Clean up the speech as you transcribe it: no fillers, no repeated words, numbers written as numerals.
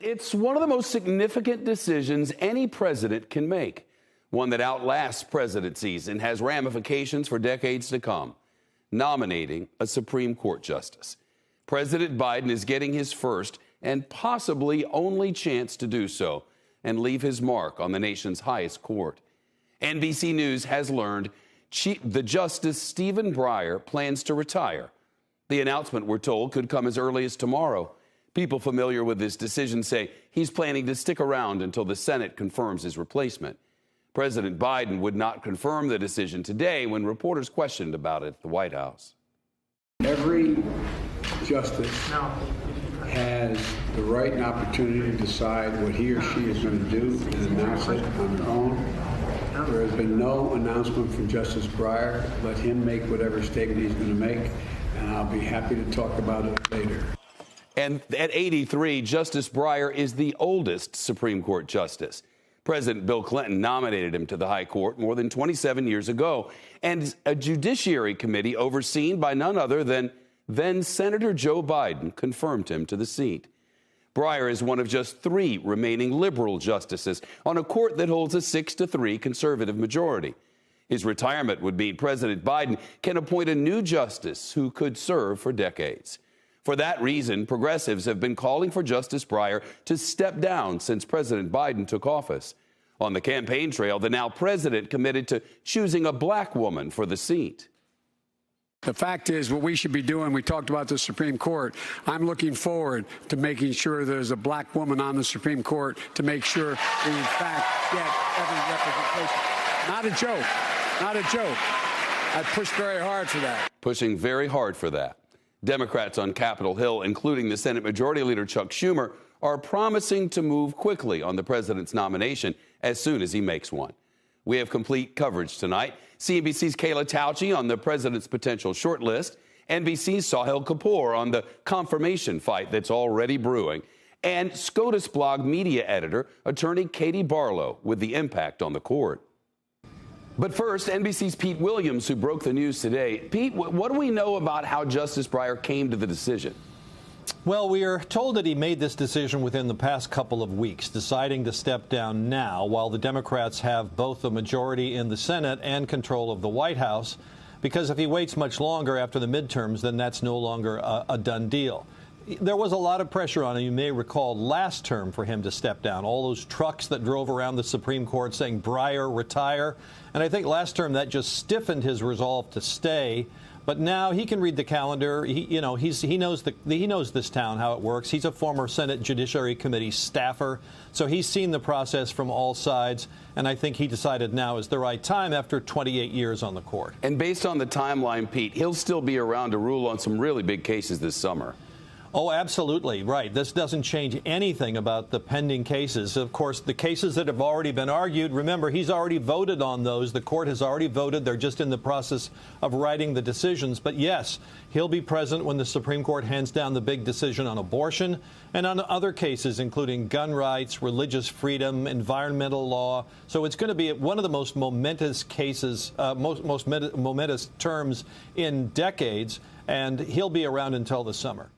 It's one of the most significant decisions any president can make, one that outlasts presidencies and has ramifications for decades to come: nominating a Supreme Court justice. President Biden is getting his first and possibly only chance to do so and leave his mark on the nation's highest court. NBC News has learned the Justice Stephen Breyer plans to retire. The announcement, we're told, could come as early as tomorrow. People familiar with this decision say he's planning to stick around until the Senate confirms his replacement. President Biden would not confirm the decision today when reporters questioned about it at the White House. Every justice has the right and opportunity to decide what he or she is going to do and announce it on their own. There has been no announcement from Justice Breyer. Let him make whatever statement he's going to make, and I'll be happy to talk about it later. And at 83, Justice Breyer is the oldest Supreme Court justice. President Bill Clinton nominated him to the High Court more than 27 years ago, and a Judiciary Committee overseen by none other than then-Senator Joe Biden confirmed him to the seat. Breyer is one of just 3 remaining liberal justices on a court that holds a 6-3 conservative majority. His retirement would mean President Biden can appoint a new justice who could serve for decades. For that reason, progressives have been calling for Justice Breyer to step down since President Biden took office. On the campaign trail, the now president committed to choosing a black woman for the seat. The fact is, what we should be doing, we talked about the Supreme Court. I'm looking forward to making sure there's a black woman on the Supreme Court to make sure we, in fact, get every representation. Not a joke. Not a joke. I pushed very hard for that. Pushing very hard for that. Democrats on Capitol Hill, including the Senate Majority Leader Chuck Schumer, are promising to move quickly on the president's nomination as soon as he makes one. We have complete coverage tonight. CNBC's Kayla Tauchi on the president's potential shortlist, NBC's Sahil Kapoor on the confirmation fight that's already brewing, and SCOTUS blog media editor, attorney Katie Barlow, with the impact on the court. But first, NBC's Pete Williams, who broke the news today. Pete, what do we know about how Justice Breyer came to the decision? Well, we are told that he made this decision within the past couple of weeks, deciding to step down now while the Democrats have both the majority in the Senate and control of the White House, because if he waits much longer after the midterms, then that's no longer a done deal. There was a lot of pressure on him, you may recall, last term for him to step down. All those trucks that drove around the Supreme Court saying, Breyer, retire. And I think last term that just stiffened his resolve to stay. But now he can read the calendar. He knows this town, how it works. He's a former Senate Judiciary Committee staffer. So he's seen the process from all sides. And I think he decided now is the right time after 28 years on the court. And based on the timeline, Pete, he'll still be around to rule on some really big cases this summer. Oh, absolutely. Right. This doesn't change anything about the pending cases. Of course, the cases that have already been argued, remember, he's already voted on those. The court has already voted. They're just in the process of writing the decisions. But yes, he'll be present when the Supreme Court hands down the big decision on abortion and on other cases, including gun rights, religious freedom, environmental law. So it's going to be one of the most momentous cases, most momentous terms in decades. And he'll be around until the summer.